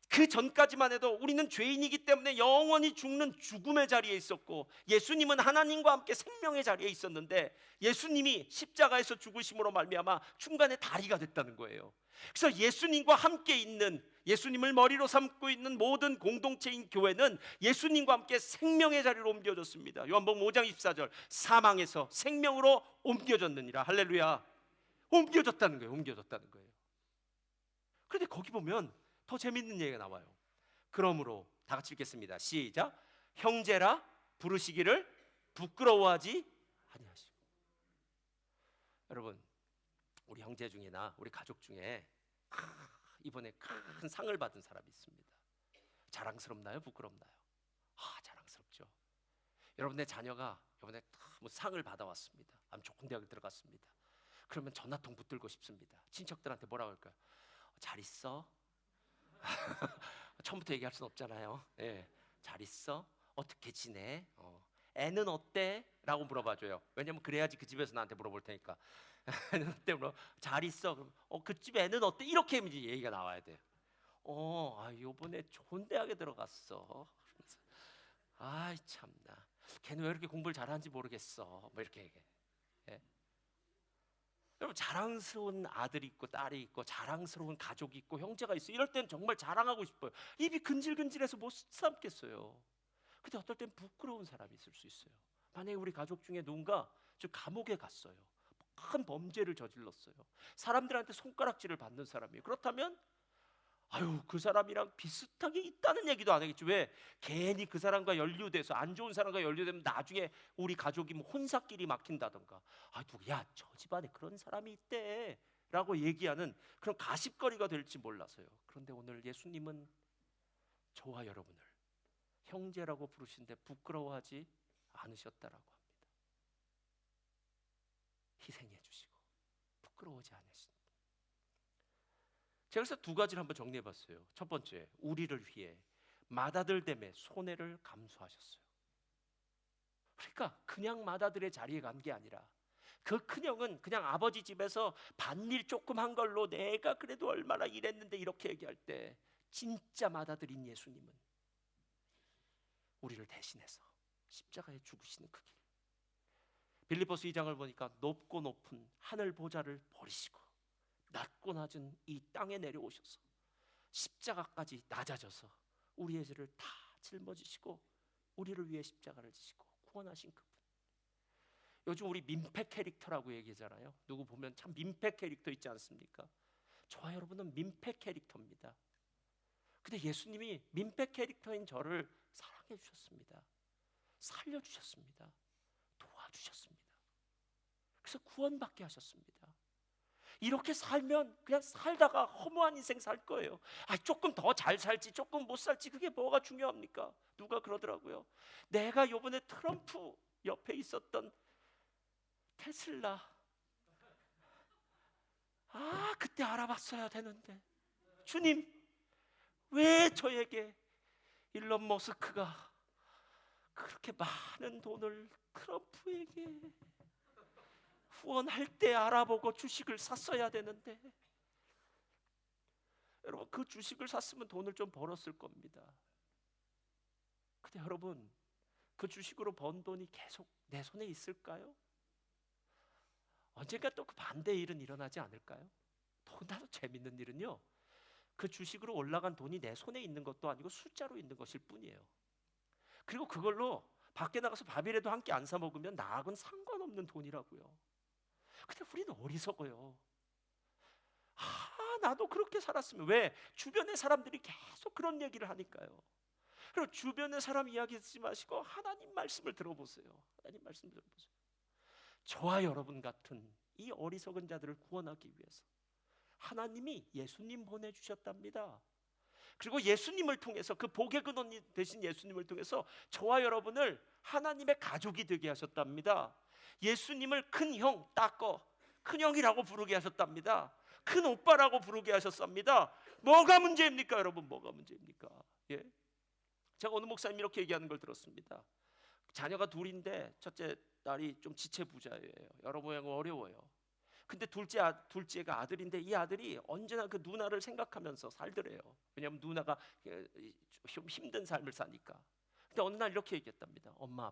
그 전까지만 해도 우리는 죄인이기 때문에 영원히 죽는 죽음의 자리에 있었고 예수님은 하나님과 함께 생명의 자리에 있었는데 예수님이 십자가에서 죽으심으로 말미암아 중간에 다리가 됐다는 거예요. 그래서 예수님과 함께 있는, 예수님을 머리로 삼고 있는 모든 공동체인 교회는 예수님과 함께 생명의 자리로 옮겨졌습니다. 요한복음 5장 24절 사망에서 생명으로 옮겨졌느니라. 할렐루야. 옮겨졌다는 거예요. 옮겨졌다는 거예요. 그런데 거기 보면 더 재밌는 얘기가 나와요. 그러므로 다 같이 읽겠습니다. 시작. 형제라 부르시기를 부끄러워하지 아니하시고. 여러분, 우리 형제 중이나 우리 가족 중에 이번에 큰 상을 받은 사람이 있습니다. 자랑스럽나요? 부끄럽나요? 자랑스럽죠. 여러분, 내 자녀가 이번에 뭐 상을 받아왔습니다. 아주 좋은 대학을 들어갔습니다. 그러면 전화통 붙들고 싶습니다. 친척들한테 뭐라고 할까요? 잘 있어? 처음부터 얘기할 수는 없잖아요. 예, 잘 있어? 어떻게 지내? 애는 어때? 라고 물어봐줘요. 왜냐면 그래야지 그 집에서 나한테 물어볼 테니까. 애는 어때? 잘 있어? 그럼 그 집 애는 어때? 이렇게 이제 얘기가 나와야 돼요. 요번에 좋은 대학에 들어갔어. 아이 참나, 걔는 왜 이렇게 공부를 잘하는지 모르겠어. 뭐 이렇게 얘기해. 예? 여러분, 자랑스러운 아들이 있고 딸이 있고 자랑스러운 가족이 있고 형제가 있어. 이럴 땐 정말 자랑하고 싶어요. 입이 근질근질해서 못 참겠어요. 근데 어떨 땐 부끄러운 사람이 있을 수 있어요. 만약에 우리 가족 중에 누군가 저 감옥에 갔어요. 큰 범죄를 저질렀어요. 사람들한테 손가락질을 받는 사람이에요. 그렇다면 그 사람이랑 비슷하게 있다는 얘기도 안 하겠죠. 왜? 괜히 그 사람과 연루돼서 안 좋은 사람과 연루되면 나중에 우리 가족이 뭐 혼사끼리 막힌다던가, 야, 저 집안에 그런 사람이 있대 라고 얘기하는 그런 가십거리가 될지 몰라서요. 그런데 오늘 예수님은 저와 여러분을 형제라고 부르신데 부끄러워하지 않으셨다라고 합니다. 희생해 주시고 부끄러워하지 않으신다. 제가 그래서 두 가지를 한번 정리해 봤어요. 첫 번째, 우리를 위해 맏아들됨의 손해를 감수하셨어요. 그러니까 그냥 맏아들의 자리에 간 게 아니라 그 큰형은 그냥 아버지 집에서 밭일 조금 한 걸로 내가 그래도 얼마나 일했는데 이렇게 얘기할 때, 진짜 맏아들인 예수님은 우리를 대신해서 십자가에 죽으시는 그 길. 빌립보서 2장을 보니까 높고 높은 하늘 보좌를 버리시고 낮고 낮은 이 땅에 내려오셔서 십자가까지 낮아져서 우리의 죄를 다 짊어지시고 우리를 위해 십자가를 지시고 구원하신 그분. 요즘 우리 민폐 캐릭터라고 얘기하잖아요. 누구 보면 참 민폐 캐릭터 있지 않습니까? 저와 여러분은 민폐 캐릭터입니다. 근데 예수님이 민폐 캐릭터인 저를 사랑해 주셨습니다. 살려주셨습니다. 도와주셨습니다. 그래서 구원받게 하셨습니다. 이렇게 살면 그냥 살다가 허무한 인생 살 거예요. 조금 더 잘 살지 조금 못 살지 그게 뭐가 중요합니까? 누가 그러더라고요. 내가 요번에 트럼프 옆에 있었던 테슬라, 그때 알아봤어야 되는데, 주님 왜 저에게 일론 머스크가 그렇게 많은 돈을 트럼프에게 후원할 때 알아보고 주식을 샀어야 되는데. 여러분, 그 주식을 샀으면 돈을 좀 벌었을 겁니다. 근데 여러분, 그 주식으로 번 돈이 계속 내 손에 있을까요? 언젠가 또 그 반대의 일은 일어나지 않을까요? 더군다나 재밌는 일은요, 그 주식으로 올라간 돈이 내 손에 있는 것도 아니고 숫자로 있는 것일 뿐이에요. 그리고 그걸로 밖에 나가서 밥이라도 한 끼 안 사 먹으면 나하고는 상관없는 돈이라고요. 근데 우리는 어리석어요. 나도 그렇게 살았으면. 왜? 주변의 사람들이 계속 그런 얘기를 하니까요. 그리고 주변의 사람 이야기 듣지 마시고 하나님 말씀을 들어보세요. 하나님 말씀 들어보세요. 저와 여러분 같은 이 어리석은 자들을 구원하기 위해서 하나님이 예수님 보내주셨답니다. 그리고 예수님을 통해서, 그 복의 근원 되신 예수님을 통해서 저와 여러분을 하나님의 가족이 되게 하셨답니다. 예수님을 큰형, 따꺼, 큰형이라고 부르게 하셨답니다. 큰 오빠라고 부르게 하셨습니다. 뭐가 문제입니까, 여러분? 뭐가 문제입니까? 예? 제가 어느 목사님 이렇게 얘기하는 걸 들었습니다. 자녀가 둘인데 첫째 딸이 좀 지체부자예요. 여러 모양은 어려워요. 근데 둘째가 아들인데 이 아들이 언제나 그 누나를 생각하면서 살더래요. 왜냐하면 누나가 좀 힘든 삶을 사니까. 근데 어느 날 이렇게 얘기했답니다. 엄마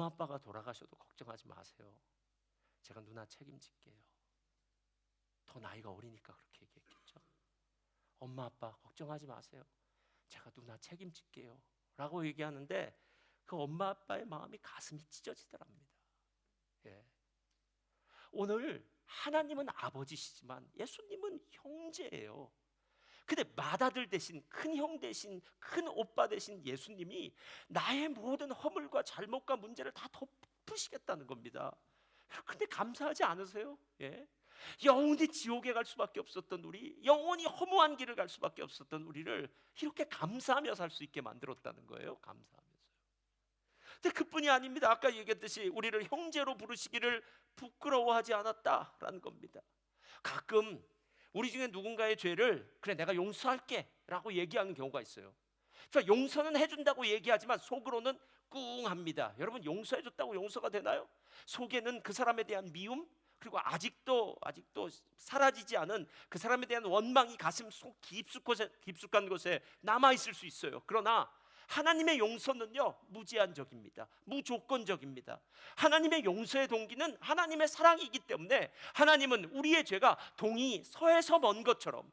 아빠가 돌아가셔도 걱정하지 마세요. 제가 누나 책임질게요. 더 나이가 어리니까 그렇게 얘기했겠죠. 엄마 아빠 걱정하지 마세요. 제가 누나 책임질게요 라고 얘기하는데 그 엄마 아빠의 마음이 가슴이 찢어지더랍니다. 예. 오늘 하나님은 아버지시지만 예수님은 형제예요. 근데 맏아들 대신, 큰 형 대신, 큰 오빠 대신 예수님이 나의 모든 허물과 잘못과 문제를 다 덮으시겠다는 겁니다. 근데 감사하지 않으세요? 예? 영원히 지옥에 갈 수밖에 없었던 우리, 영원히 허무한 길을 갈 수밖에 없었던 우리를 이렇게 감사하며 살 수 있게 만들었다는 거예요. 감사하면서요. 근데 그뿐이 아닙니다. 아까 얘기했듯이 우리를 형제로 부르시기를 부끄러워하지 않았다라는 겁니다. 가끔 우리 중에 누군가의 죄를 그래 내가 용서할게 라고 얘기하는 경우가 있어요. 그러니까 용서는 해준다고 얘기하지만 속으로는 꿍합니다. 여러분, 용서해줬다고 용서가 되나요? 속에는 그 사람에 대한 미움, 그리고 아직도 사라지지 않은 그 사람에 대한 원망이 가슴 속 깊숙한 곳에 남아 있을 수 있어요. 그러나 하나님의 용서는요, 무제한적입니다. 무조건적입니다. 하나님의 용서의 동기는 하나님의 사랑이기 때문에 하나님은 우리의 죄가 동이 서에서 먼 것처럼,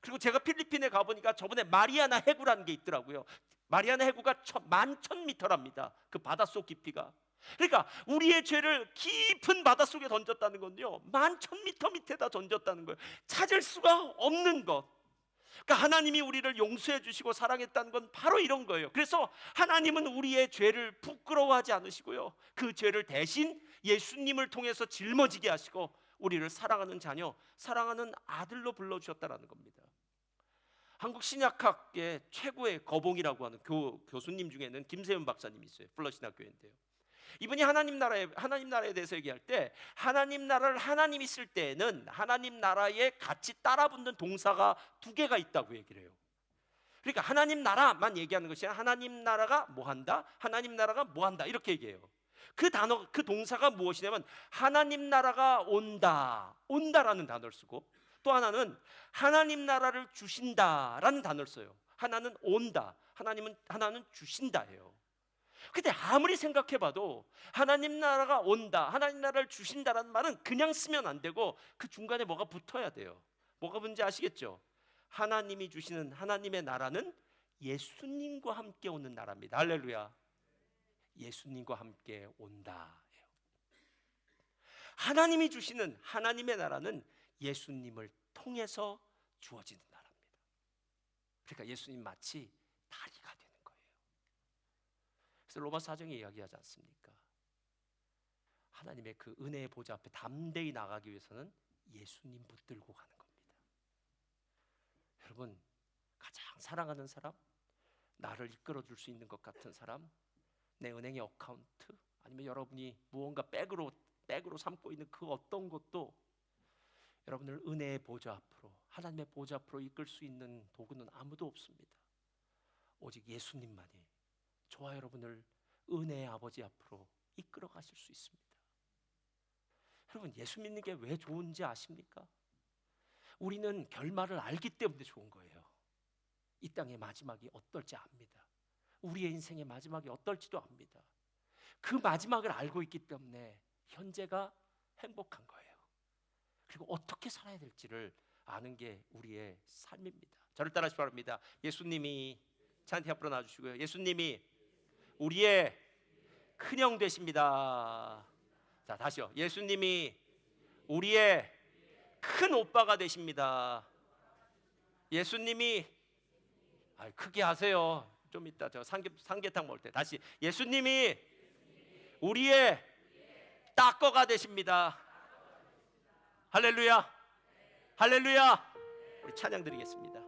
그리고 제가 필리핀에 가보니까 저번에 마리아나 해구라는 게 있더라고요. 마리아나 해구가 11,000m랍니다. 그 바닷속 깊이가. 그러니까 우리의 죄를 깊은 바닷속에 던졌다는 건요, 11,000m 밑에다 던졌다는 거예요. 찾을 수가 없는 것. 그러니까 하나님이 우리를 용서해 주시고 사랑했다는 건 바로 이런 거예요. 그래서 하나님은 우리의 죄를 부끄러워하지 않으시고요, 그 죄를 대신 예수님을 통해서 짊어지게 하시고 우리를 사랑하는 자녀, 사랑하는 아들로 불러주셨다는 겁니다. 한국 신약학의 최고의 거봉이라고 하는 교수님 중에는 김세윤 박사님이 있어요. 플러신학교인데요. 이분이 하나님 나라에 대해서 얘기할 때, 하나님 나라를 하나님이 쓸 때에는 하나님 나라에 같이 따라붙는 동사가 2개가 있다고 얘기를 해요. 그러니까 하나님 나라만 얘기하는 것이 아니라 하나님 나라가 뭐 한다, 하나님 나라가 뭐 한다, 이렇게 얘기해요. 그 동사가 무엇이냐면 하나님 나라가 온다라는 단어를 쓰고, 또 하나는 하나님 나라를 주신다라는 단어를 써요. 하나는 온다, 하나는 주신다예요. 근데 아무리 생각해봐도 하나님 나라가 온다, 하나님 나라를 주신다라는 말은 그냥 쓰면 안 되고 그 중간에 뭐가 붙어야 돼요. 뭐가 뭔지 아시겠죠? 하나님이 주시는 하나님의 나라는 예수님과 함께 오는 나라입니다. 할렐루야. 예수님과 함께 온다. 하나님이 주시는 하나님의 나라는 예수님을 통해서 주어지는 나라입니다. 그러니까 예수님 마치 다리가 되는 거예요. 그래서 로마서 4장에 이야기하지 않습니까? 하나님의 그 은혜의 보좌 앞에 담대히 나가기 위해서는 예수님 붙들고 가는 겁니다. 여러분, 가장 사랑하는 사람, 나를 이끌어 줄 수 있는 것 같은 사람, 내 은행의 어카운트, 아니면 여러분이 무언가 백으로 삼고 있는 그 어떤 것도 여러분을 은혜의 보좌 앞으로, 하나님의 보좌 앞으로 이끌 수 있는 도구는 아무도 없습니다. 오직 예수님만이 저와 여러분을 은혜의 아버지 앞으로 이끌어 가실 수 있습니다. 여러분, 예수 믿는 게 왜 좋은지 아십니까? 우리는 결말을 알기 때문에 좋은 거예요. 이 땅의 마지막이 어떨지 압니다. 우리의 인생의 마지막이 어떨지도 압니다. 그 마지막을 알고 있기 때문에 현재가 행복한 거예요. 그리고 어떻게 살아야 될지를 아는 게 우리의 삶입니다. 저를 따라하시기 바랍니다. 예수님이 저한테 앞으로 놔주시고요. 예수님이 우리의 큰형 되십니다. 자, 다시요. 예수님이 우리의 큰 오빠가 되십니다. 예수님이 크게 하세요. 좀 이따 저 삼계탕 먹을 때 다시, 예수님이 우리의 따꺼가 되십니다. 할렐루야, 할렐루야. 우리 찬양 드리겠습니다.